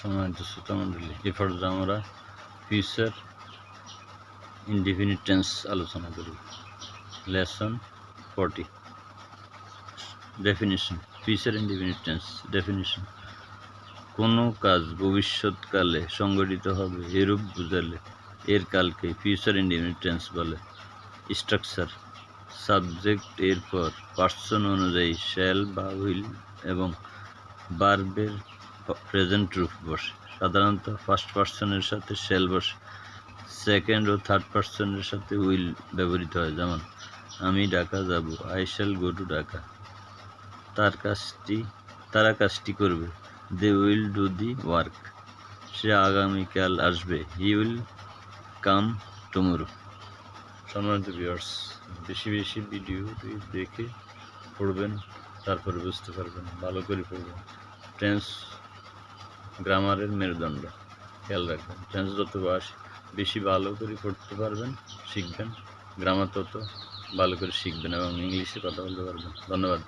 সম্মানিত শ্রোতামণ্ডলী, এ পর্যায়ে আমরা ফিউচার ইনডিফিনিট টেন্স আলোচনা করি। Lesson 40, definition. Future indefinite tense definition: কোনো কাজ ভবিষ্যৎকালে সংঘটিত হবে এরূপ বুঝালে এর কালকে ফিউচার ইনডিফিনিট টেন্স বলে। স্ট্রাকচার: সাবজেক্ট এর পর পার্সন অনুযায়ী শ্যাল বা উইল এবং ভার্বের প্রেজেন্ট রূপ বসে। সাধারণত ফার্স্ট পার্সনের সাথে শ্যাল বসে, সেকেন্ড ও থার্ড পার্সনের সাথে উইল ব্যবহৃত হয়। যেমন, আমি ঢাকা যাব, I shall go to Dhaka. তারা কাজটি করবে, they will do the work. সে আগামীকাল আসবে, হি উইল কাম টুমরো। সম্মানিত ভিউয়ার্স, বেশি বেশি ভিডিও দেখে পড়বেন, তারপরে বুঝতে পারবেন, ভালো করে পড়বেন। টেন্স গ্রামারের মেরুদণ্ড, খেয়াল রাখবেন। টেন্স যত বেশি ভালো করে পড়তে পারবেন, শিখবেন, গ্রামার তত ভালো করে শিখবেন এবং ইংলিশে কথা বলতে পারবেন। ধন্যবাদ।